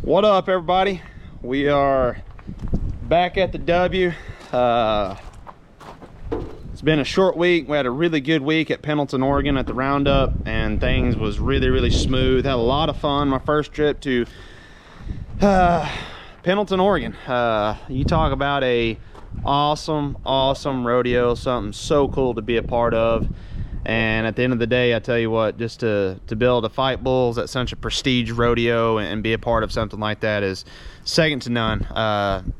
What up, everybody? We are back at the W. It's been a short week. We had a really good week at Pendleton, Oregon at the roundup, and things was really smooth. Had a lot of fun. My first trip to Pendleton, Oregon. You talk about a awesome rodeo, something so cool to be a part of. And at the end of the day, I tell you what, just to be able to fight bulls at such a prestige rodeo and be a part of something like that is second to none.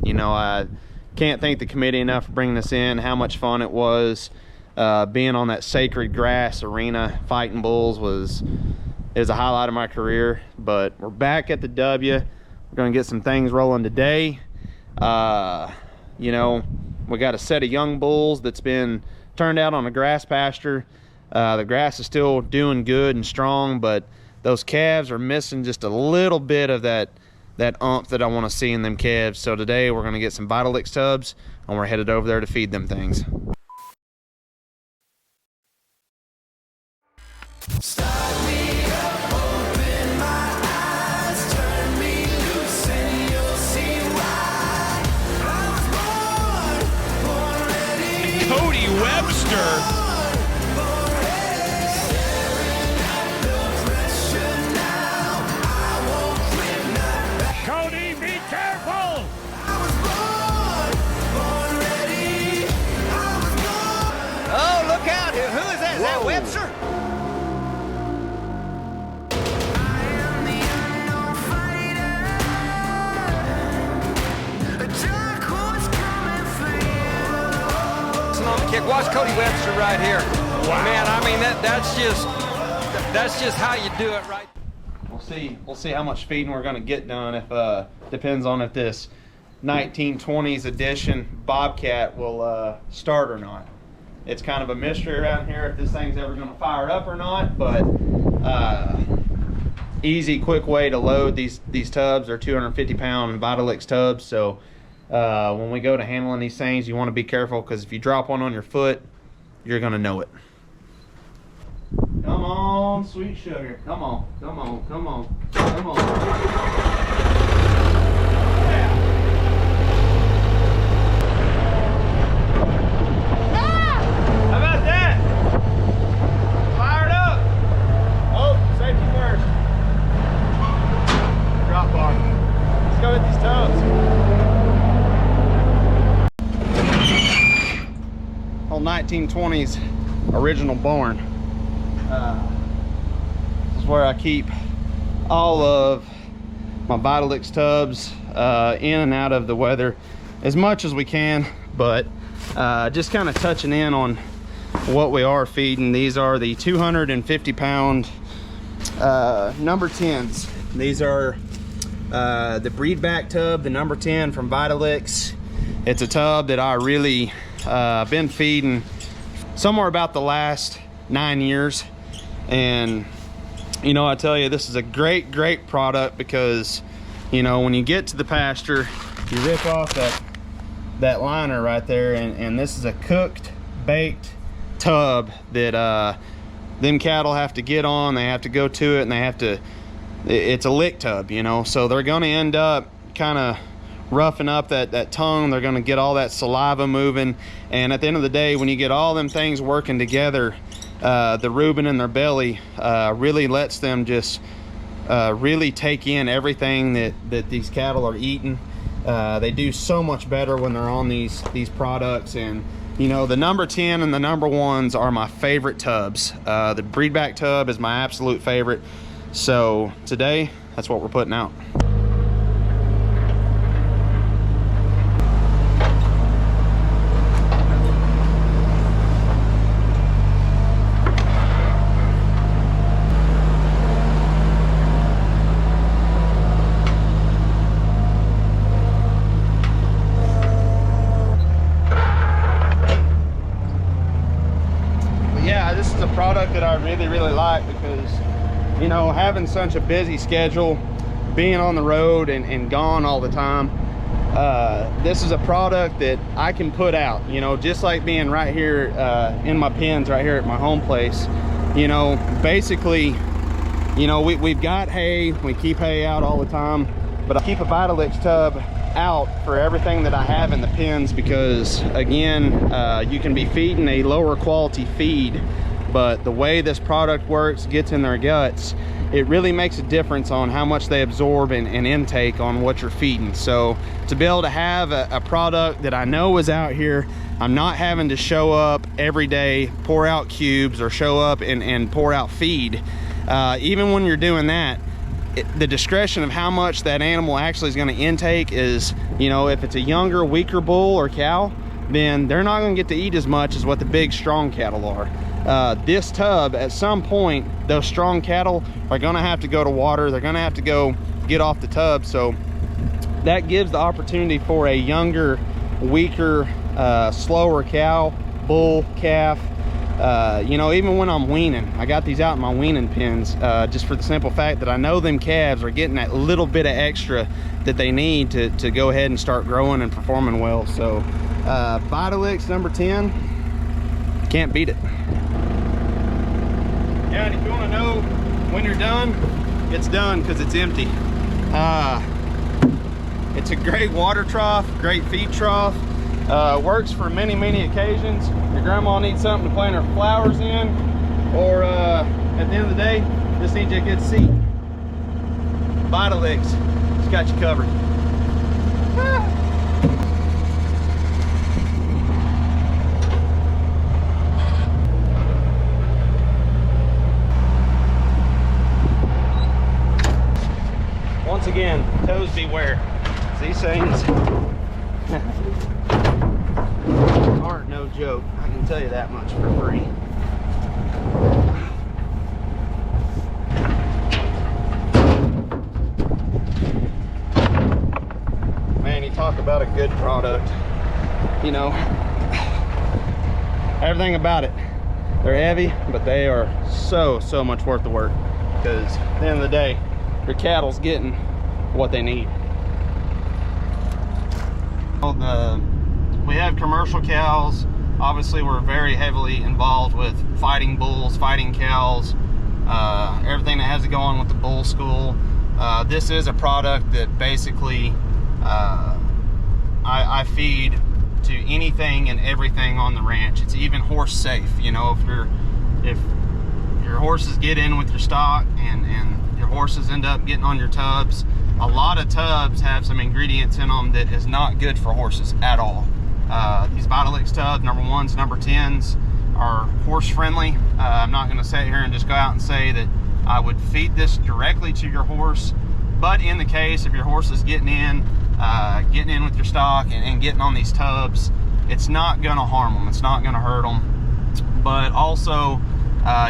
You know, I can't thank the committee enough for bringing us in. How much fun it was. Being on that sacred grass arena fighting bulls is a highlight of my career. But we're back at the W. We're gonna get some things rolling today. You know, we got a set of young bulls that's been turned out on a grass pasture. The grass is still doing good and strong, but those calves are missing just a little bit of that oomph that I want to see in them calves. So today we're going to get some Vitalix Tubs, and we're headed over there to feed them things. Cody Webster. Cody, be careful! Oh, look out! Who is that? Is that Webster? Kick. Watch Cody Webster right here. Wow. Man, I mean that's just how you do it, right? We'll see how much feeding we're going to get done. If depends on if this 1920s edition Bobcat will start or not. It's kind of a mystery around here if this thing's ever going to fire up or not. But easy, quick way to load these tubs. They're 250-pound Vitalix tubs, so. When we go to handling these things, you want to be careful, because if you drop one on your foot, you're going to know it. Come on, sweet sugar. Come on. Yeah. How about that? Fired up. Oh, safety first. Drop bar. Let's go with these tubs. Old 1920s original barn. This is where I keep all of my Vitalix tubs in and out of the weather as much as we can, but just kind of touching in on what we are feeding. These are the 250-pound number 10s. These are the breedback tub, the number 10 from Vitalix. It's a tub that I really been feeding somewhere about the last 9 years, and you know, I tell you, this is a great product, because you know, when you get to the pasture, you rip off that liner right there, and this is a cooked, baked tub that them cattle have to get on. They have to go to it, and they have to, it's a lick tub, you know, so they're going to end up kind of roughing up that tongue. They're going to get all that saliva moving, and at the end of the day, when you get all them things working together, the rumen in their belly really lets them just really take in everything that these cattle are eating. They do so much better when they're on these products. And you know, the number 10 and the number 1s are my favorite tubs. The breedback tub is my absolute favorite, so today that's what we're putting out. This is a product that I really like, because you know, having such a busy schedule, being on the road and gone all the time, this is a product that I can put out, you know, just like being right here in my pens right here at my home place. You know, basically, you know, we've got hay, we keep hay out all the time, But I keep a Vitalix tub out for everything that I have in the pens because, again, you can be feeding a lower quality feed, but the way this product works, gets in their guts, it really makes a difference on how much they absorb and intake on what you're feeding. So to be able to have a product that I know is out here, I'm not having to show up every day, pour out cubes, or show up and pour out feed. Even when you're doing that, the discretion of how much that animal actually is going to intake is, you know, if it's a younger, weaker bull or cow, then they're not going to get to eat as much as what the big, strong cattle are. This tub, at some point, those strong cattle are going to have to go to water. They're going to have to go get off the tub. So that gives the opportunity for a younger, weaker, slower cow, bull, calf. You know, even when I'm weaning, I got these out in my weaning pens, just for the simple fact that I know them calves are getting that little bit of extra that they need to go ahead and start growing and performing well. So Vitalix number 10, can't beat it. Yeah, and if you want to know when you're done, it's done because it's empty. It's a great water trough, great feed trough. Works for many, many occasions. Your grandma needs something to plant her flowers in, or at the end of the day, just needs you a good seat. Vitalix, it's got you covered. Once again, toes beware. These things aren't no joke. I can tell you that much for free. Man, you talk about a good product. You know, everything about it. They're heavy, but they are so much worth the work, because at the end of the day, your cattle's getting what they need. We have commercial cows. Obviously, we're very heavily involved with fighting bulls, fighting cows, everything that has to go on with the bull school. This is a product that basically I feed to anything and everything on the ranch. It's even horse safe. You know, if your horses get in with your stock and your horses end up getting on your tubs, a lot of tubs have some ingredients in them that is not good for horses at all. These Vitalix tubs, number 1s, number 10s, are horse friendly. I'm not going to sit here and just go out and say that I would feed this directly to your horse, but in the case if your horse is getting in with your stock and getting on these tubs, it's not going to harm them. It's not going to hurt them. But also,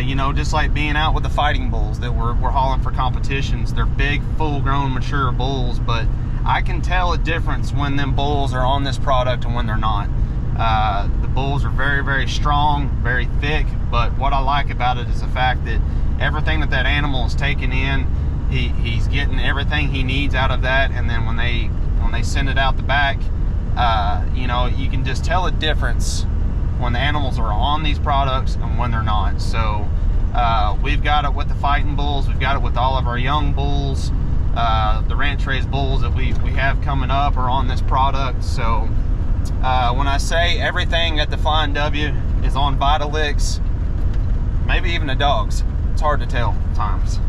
you know, just like being out with the fighting bulls that we're hauling for competitions, they're big, full-grown, mature bulls, but I can tell a difference when them bulls are on this product and when they're not. The bulls are very, very strong, very thick, but what I like about it is the fact that everything that animal is taking in, he's getting everything he needs out of that, and then when they send it out the back, you know, you can just tell a difference when the animals are on these products and when they're not. So we've got it with the fighting bulls, we've got it with all of our young bulls. The ranch raised bulls that we have coming up are on this product. So when I say everything at the Flying W is on Vitalix, maybe even the dogs, it's hard to tell at times.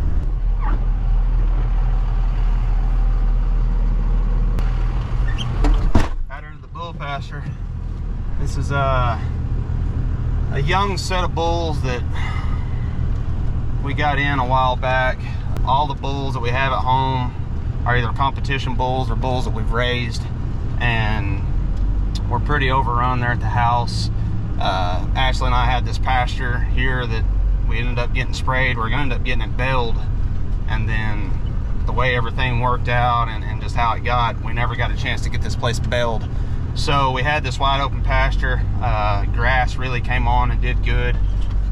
Out into the bull pasture. This is a young set of bulls that we got in a while back. All the bulls that we have at home are either competition bulls or bulls that we've raised, and we're pretty overrun there at the house. Ashley and I had this pasture here that we ended up getting sprayed. We're gonna end up getting it baled, and then the way everything worked out and just how it got, we never got a chance to get this place baled. So we had this wide open pasture. Grass really came on and did good.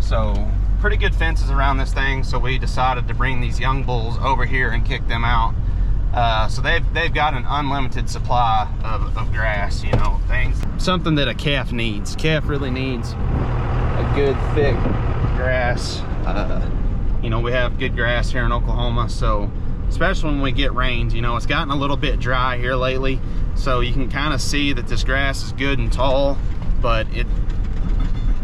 So pretty good fences around this thing. So we decided to bring these young bulls over here and kick them out. So they've got an unlimited supply of grass, you know, things. Something that a calf needs. Calf really needs a good thick grass. You know, we have good grass here in Oklahoma, so especially when we get rains. You know, it's gotten a little bit dry here lately, so you can kind of see that this grass is good and tall, but it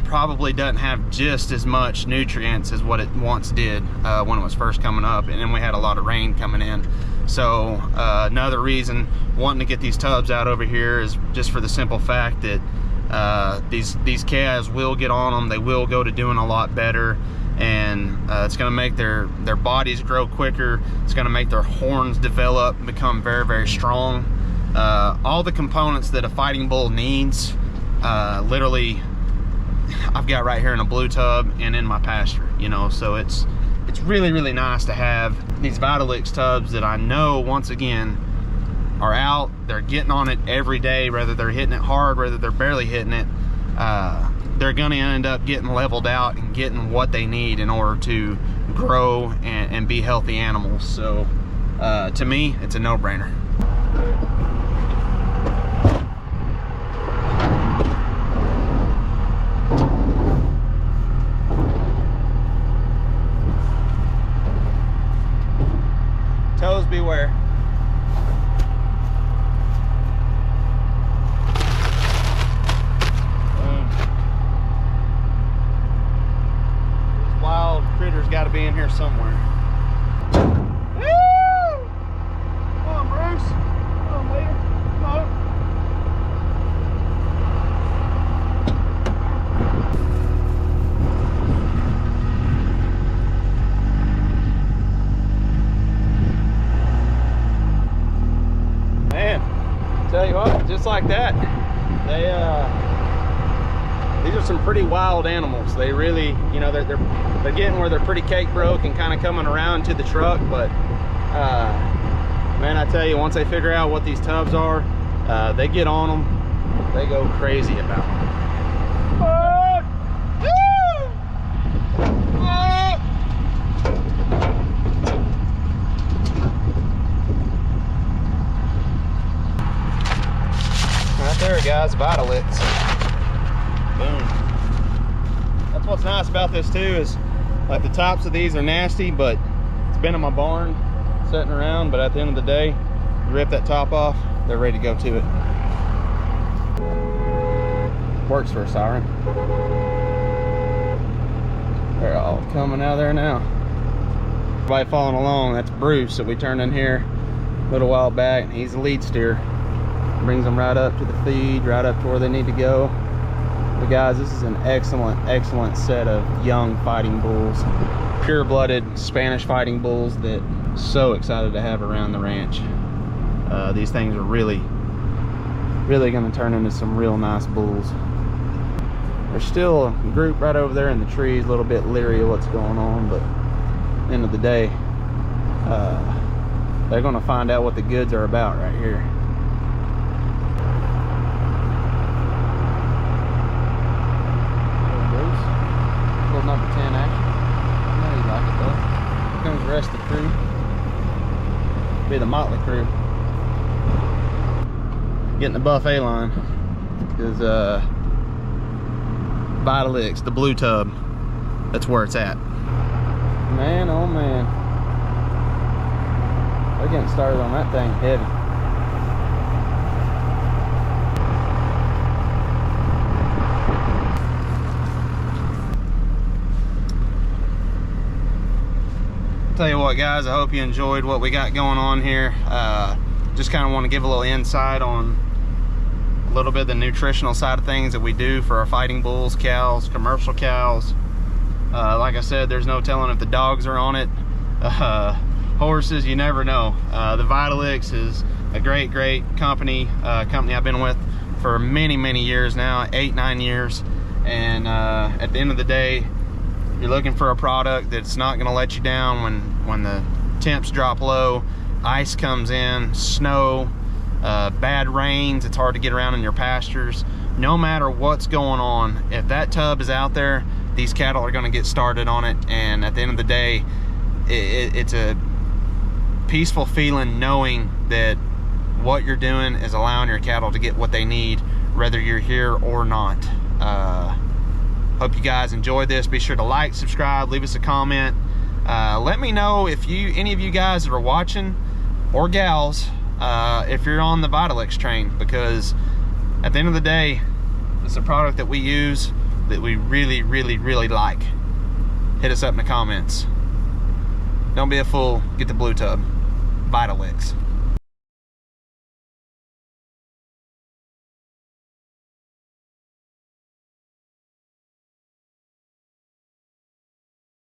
probably doesn't have just as much nutrients as what it once did when it was first coming up, and then we had a lot of rain coming in. So another reason wanting to get these tubs out over here is just for the simple fact that these calves will get on them, they will go to doing a lot better, and it's going to make their bodies grow quicker. It's going to make their horns develop and become very, very strong. All the components that a fighting bull needs, literally I've got right here in a blue tub and in my pasture, you know. So it's really, really nice to have these Vitalix tubs that I know, once again, are out, they're getting on it every day, whether they're hitting it hard, whether they're barely hitting it. They're gonna end up getting leveled out and getting what they need in order to grow and be healthy animals. So to me, it's a no-brainer. Toes beware. These wild critters got to be in here somewhere. Woo! Come on, Bruce. Come on, later. Come on. Tell you what, just like that, these are some pretty wild animals. They really, you know, they're getting where they're pretty cake broke and kind of coming around to the truck, but man, I tell you, once they figure out what these tubs are, they get on them, they go crazy about them. There, guys, Vitalix. Boom. That's what's nice about this too, is like the tops of these are nasty, but it's been in my barn sitting around, but at the end of the day, you rip that top off, they're ready to go to it. Works for a siren. They're all coming out of there now. Everybody following along, that's Bruce that we turned in here a little while back. He's the lead steer. Brings them right up to the feed, right up to where they need to go. But guys, this is an excellent set of young fighting bulls, pure-blooded Spanish fighting bulls that I'm so excited to have around the ranch. These things are really going to turn into some real nice bulls. There's still a group right over there in the trees, a little bit leery of what's going on, but at the end of the day, they're going to find out what the goods are about right here. Number 10 action. I know you like it though. Here comes the rest of the crew. Be the motley crew. Getting the buffet line is Vitalix, the blue tub. That's where it's at. Man, oh man. They're getting started on that thing heavy. Tell you what, guys, I hope you enjoyed what we got going on here. Just kind of want to give a little insight on a little bit of the nutritional side of things that we do for our fighting bulls, cows, commercial cows. Like I said, there's no telling if the dogs are on it. Horses, you never know. The Vitalix is a great company I've been with for many years now, 8-9 years, and at the end of the day, you're looking for a product that's not going to let you down when the temps drop low, ice comes in, snow, bad rains, it's hard to get around in your pastures. No matter what's going on, if that tub is out there, these cattle are going to get started on it, and at the end of the day, it's a peaceful feeling knowing that what you're doing is allowing your cattle to get what they need, whether you're here or not. Hope you guys enjoyed this. Be sure to like, subscribe, leave us a comment. Let me know if any of you guys that are watching, or gals, if you're on the Vitalix train, because at the end of the day, it's a product that we use that we really, really, really like. Hit us up in the comments. Don't be a fool, get the blue tub. Vitalix.